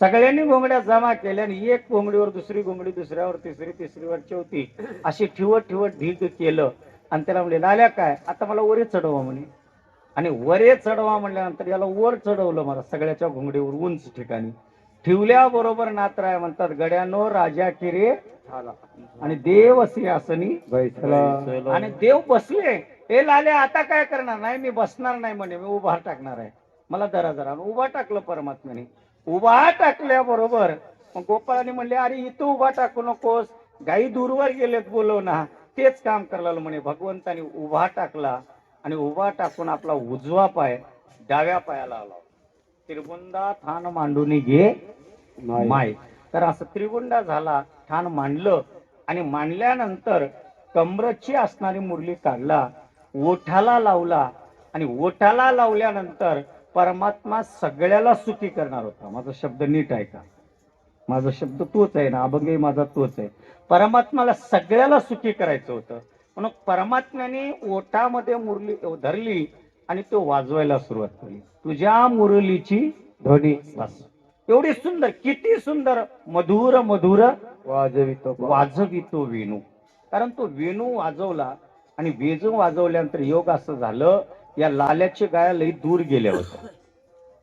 सगळ्यांनी घोंगड्या जमा केल्या आणि एक घोंगडीवर दुसरी घोंगडी, दुसऱ्यावर तिसरी, तिसरीवर चौथी, अशी ठेवत ठेवत ढीग केलं. आणि त्याला म्हणले लाल्या काय आता मला वरे चढवा म्हणे. आणि वरे चढवा म्हणल्यानंतर याला वर चढवलं, मला सगळ्याच्या घोंगडीवर उंच ठिकाणी ठेवल्याबरोबर नाथराय म्हणतात गड्यानो राजा किरे झाला आणि देव सिंहासनी बैसला. आणि देव बसले. हे लाले आता काय करणार? नाही मी बसणार नाही म्हणे, मी उभा टाकणार आहे, मला जरा जरा. उभा टाकलं परमात्म्याने. उभा टाकल्याबरोबर मग गोपाळाने म्हणले अरे इथं उभा टाकू नकोस, गाई दूरवर गेलेत, बोलव ना. तेच काम करायला म्हणे. भगवंताने उभा टाकला आणि उभा टाकून आपला उजवा पाय डाव्या पायाला आला. त्रिगुंडा थान मांडून घे माय. तर असं त्रिगुंडा झाला, ठाण मांडलं. आणि मांडल्यानंतर कमरची असणारी मुरली काढला, ओठाला लावला. आणि ओठाला लावल्यानंतर परमात्मा सगळ्याला सुखी करणार होता. माझा शब्द नीट आहे का? माझा शब्द तोच आहे ना, अभंग माझा तोच आहे. परमात्माला सगळ्याला सुखी करायचं होतं, म्हणून परमात्म्याने ओठामध्ये मुरली धरली आणि तो वाजवायला सुरुवात केली. तुझ्या मुरलीची ध्वनी बस. एवढी सुंदर, किती सुंदर, मधुर मधुर वाजवितो वेणू. कारण तो वेणू वाजवला आणि वेणू वाजवल्यानंतर योग असं झालं, या लाल्याच्या गाया लई दूर गेल्या होत्या.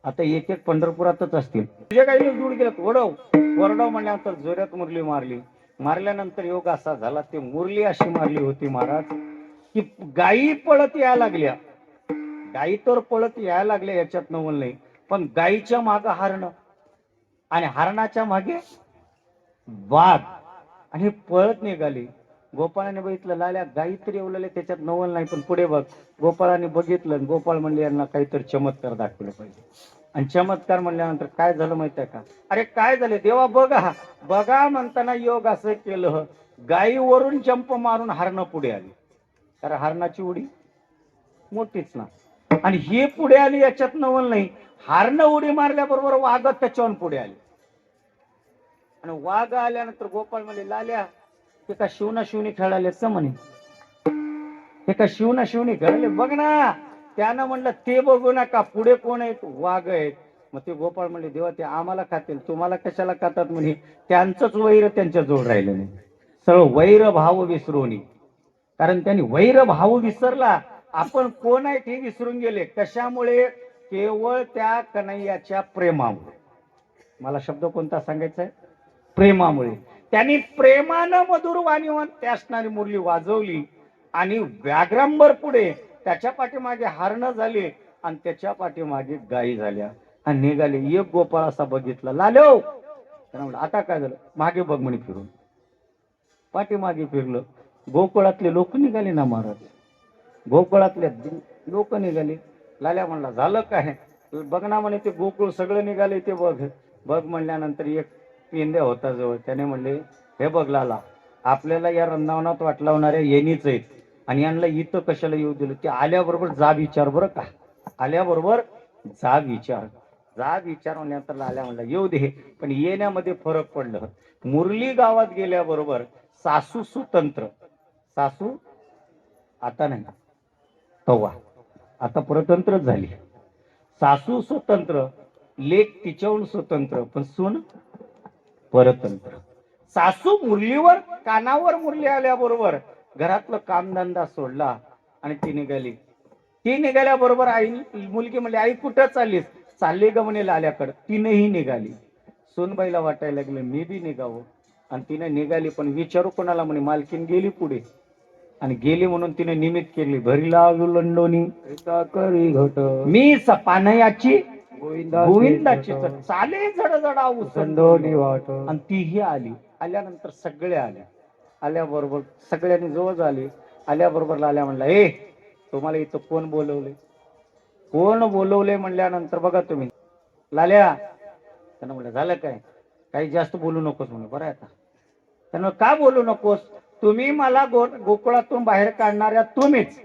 आता एक एक पंढरपुरातच असतील, तुझ्या गाई दूर गेल्यात, ओढव ओरडव म्हणल्यानंतर जोरात मुरली मारली. मारल्यानंतर योग असा झाला, ते मुरली अशी मारली होती महाराज की गायी पळत यायला लागल्या. गायी तर पळत यायला लागल्या, याच्यात नवल नाही, पण गायीच्या मागे हरण आणि हरणाच्या मागे वाघ आणि पळत निघाली. गोपाळाने बघितलं लाल्या गायी तरी येवलेले, त्याच्यात नवल नाही, पण पुढे बघ. गोपाळाने बघितलं, गोपाळ म्हणले यांना काहीतरी चमत्कार दाखवलं पाहिजे. आणि चमत्कार म्हणल्यानंतर काय झालं माहिती आहे का? अरे काय झाले देवा बघा बघा म्हणताना योग असं केलं, गायीवरून जंप मारून हरणं पुढे आली. कारण हरणाची उडी मोठीच ना, आणि ही पुढे आली, याच्यात नवल नाही. हरणं उडी मारल्याबरोबर वाघ त्याच्यावर पुढे आली. आणि वाघ आल्यानंतर गोपाळ म्हणले लाल्या ते का शिवना शिवणी खेळाले म्हणे, हे का शिवना शिवणी खेळाले बघ ना. त्यानं म्हणलं ते बघू नका, पुढे कोण आहेत? वाघ आहेत. मग ते गोपाळ म्हणले देवा ते आम्हाला खातील, तुम्हाला कशाला खातात म्हणे. त्यांचंच वैर त्यांच्या जोड राहिलं नाही, सरळ वैर भाव विसरून. कारण त्यांनी वैर भाव विसरला, आपण कोण आहेत हे विसरून गेले. कशामुळे? केवळ त्या कन्हैयाच्या प्रेमामुळे. मला शब्द कोणता सांगायचा आहे? प्रेमामुळे. त्यांनी प्रेमानं मधुर वाणीवर त्या असणारी मुरली वाजवली आणि व्याघ्रांबर पुढे, त्याच्या पाठीमागे हरणं झाले आणि त्याच्या पाठीमागे गायी झाल्या आणि निघाले. एक गोपाळ असा बघितला, लालो आता काय झालं? मागे बघ म्हणे फिरून. पाठीमागे फिरलं, गोकुळातले लोक निघाले ना महाराज. गोकुळातले लोक निघाले. लाल्या म्हणला झालं काय? बघ ना म्हणे ते गोकुळ सगळं निघाले ते बघ. बघ म्हणल्यानंतर एक पेंद्या होता जवळ, त्याने म्हणले हे बघ लाला, आपल्याला या वृंदावनात वाट लावणाऱ्या येणीच आहेत आणि यांना इथं कशाला येऊ दिलं? ते आल्याबरोबर जा विचार बरं का, आल्याबरोबर जा विचार. जा विचार म्हणल्यानंतर लाल्या म्हणला येऊ दे, पण येण्यामध्ये फरक पडलं. मुरली गावात गेल्याबरोबर सासू सुतंत्र, सासू आता नाही तवा, आता परतंत्रच झाली. सासू स्वतंत्र, लेक तिच्याहून स्वतंत्र, पण सून परतंत्र. सासू मुरलीवर कानावर मुरली आल्याबरोबर घरातलं कामधंदा सोडला आणि ती निघाली. ती निघाल्याबरोबर आई, मुलगी म्हणली आई कुठं चाललीस? चालले ग म्हणे लाल्याकडं. तिनेही निघाली. सोनबाईला वाटायला लागलं मी बी निघावं, आणि तिने निघाली. पण विचारू कोणाला म्हणे? मालकीन गेली पुढे, आणि गेली म्हणून तिने निमित्त केली. भरीला विलंडोनी करी घट मी सपानयाची गोविंदाची तर चाले जडजडा संडोनी वाट. आणि तीही आली. आल्यानंतर सगळे आल्या. आल्याबरोबर सगळ्यांनी जवळ आली. आल्याबरोबर लाल्या म्हणला ए तुम्हाला इथं कोण बोलवले? कोण बोलवले म्हणल्यानंतर बघा तुम्ही, लाल्या त्यानं म्हणलं झालं काय? काही जास्त बोलू नकोस म्हणे. बरं आता त्यानं का बोलू नकोस? तुम्ही मला गोकुळातून बाहेर काढणाऱ्या तुम्हीच,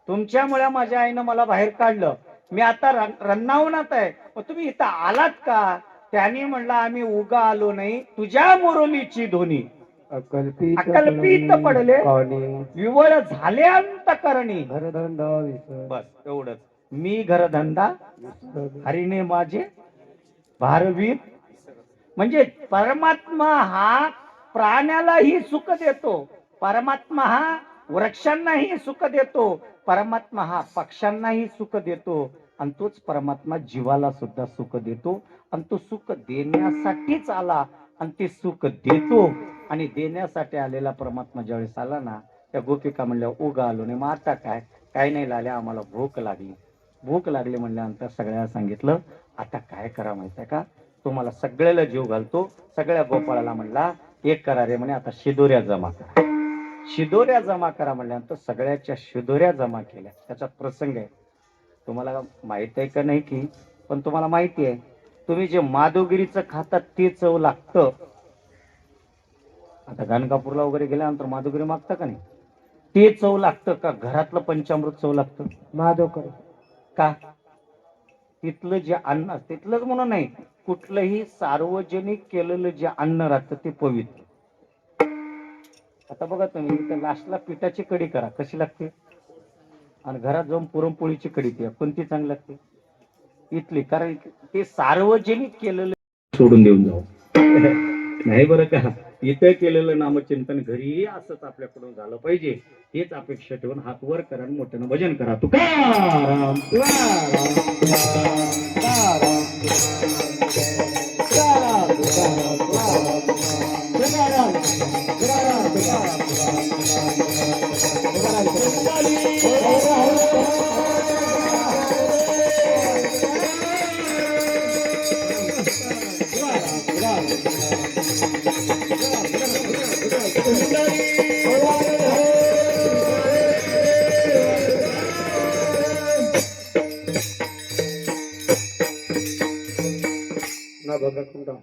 तुमच्यामुळे माझ्या आईनं मला बाहेर काढलं. मी आता रन्नावनात आहे, मग तुम्ही इथं आलात का? त्यांनी म्हणलं आम्ही उगा आलो नाही, तुझ्या मुरलीची ध्वनी अकल्पित पडले विवळ झाले अंतकरणी. घरधंदा बस एवढंच. मी घरधंदा हरीने माझे भारवीर. म्हणजे परमात्मा हा प्राण्यालाही सुख देतो, परमात्मा हा वृक्षांनाही सुख देतो, परमात्मा हा पक्ष्यांनाही सुख देतो, आणि तोच परमात्मा जीवाला सुद्धा सुख देतो. आणि तो सुख देण्यासाठीच आला, आणि ते सुख देतो. आणि देण्यासाठी आलेला परमात्मा ज्यावेळेस आला ना, त्या गोपिका म्हणल्या उगा आलो नाही. मग आता काय? काही नाही लाल्या, आम्हाला भूक लागली. भूक लागली म्हणल्यानंतर सगळ्यांना सांगितलं आता काय करा माहित आहे का? तुम्हाला सगळ्याला जीव घालतो. सगळ्या गोपाळाला म्हणला एक करा रे म्हणे, आता शिदोऱ्या जमा करा. शिदोऱ्या जमा करा म्हणल्यानंतर सगळ्याच्या शिदोऱ्या जमा केल्या. त्याचा प्रसंग आहे, तुम्हाला माहित आहे का नाही की, पण तुम्हाला माहिती आहे तुम्ही जे माधवगिरीचं खातात ते चव लागतं. आता गाणगापूरला वगैरे गेल्यानंतर माधवगिरी मागतं का नाही, ते चव लागतं का घरातलं पंचामृत चव लागतं? माधवकर का? तिथलं जे अन्न, तिथलंच म्हणून नाही, कुठलंही सार्वजनिक केलेलं जे अन्न राहतं ते पवित्र. आता बघा तुम्ही इथं लास्टला पिठाची कढी करा, कशी लागते? आणि घरात जाऊन पुरणपोळीची कढी द्या, कोणती चांगली लागते? इथली. कारण ते सार्वजनिक केलेलं सोडून देऊन जाऊ नाही बरं का. इथं केलेलं नामचिंतन घरीही असंच आपल्याकडून झालं पाहिजे, हेच अपेक्षा ठेवून हात वर करा आणि मोठ्यानं भजन करा. तुकाराम ना बघा कुंडा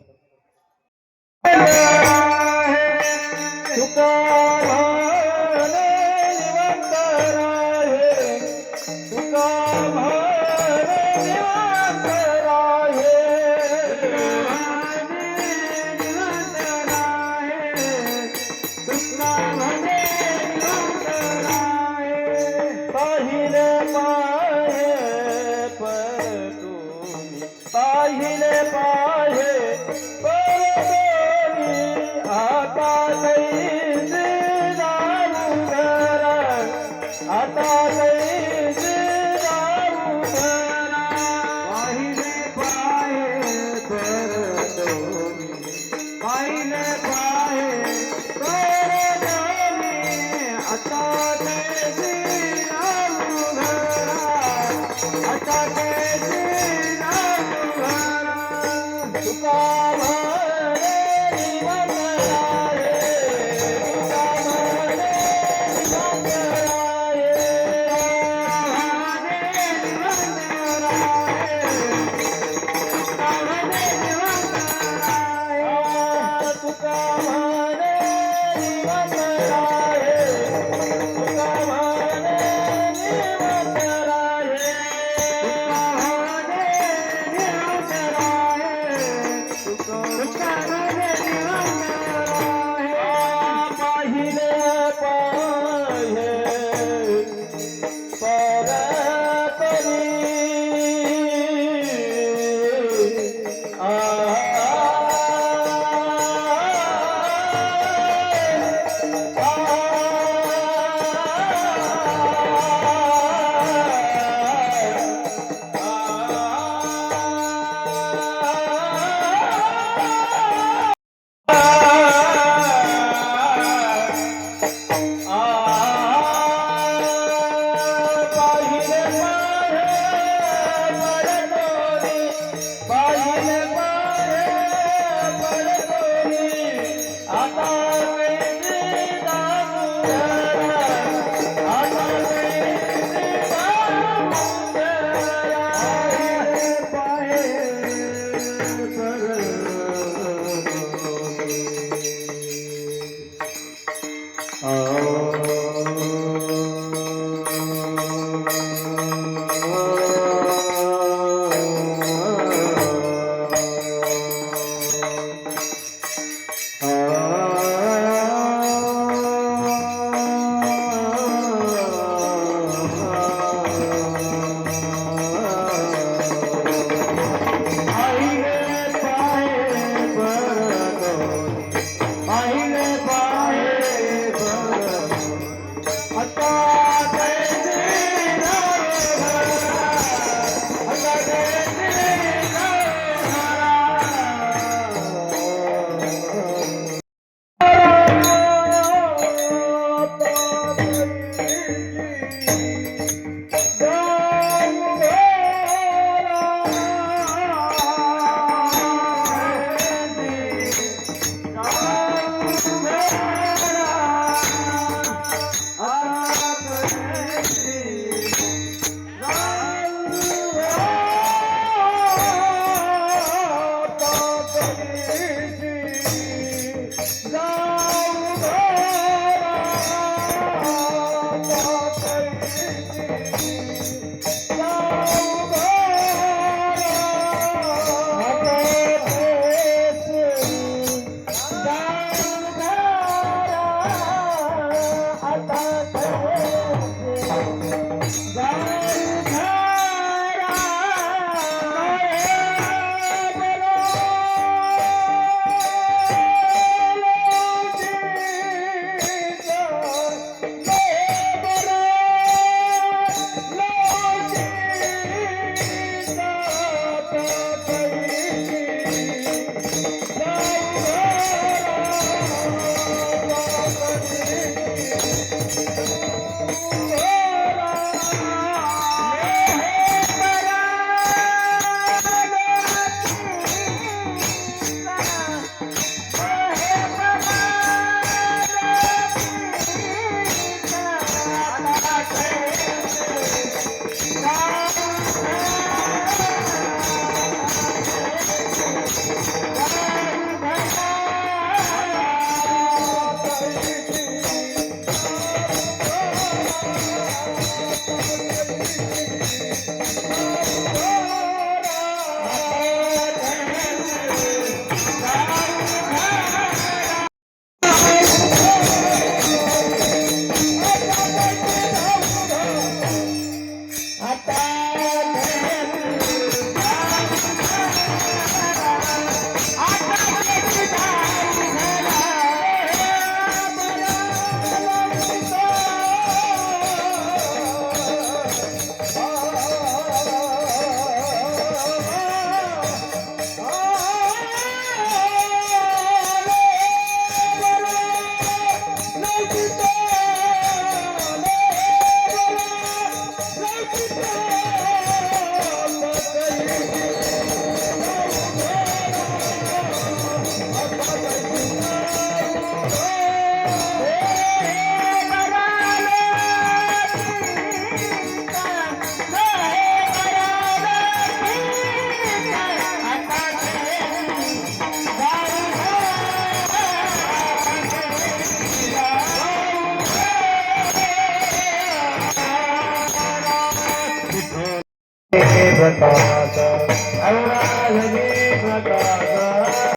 प्रकाश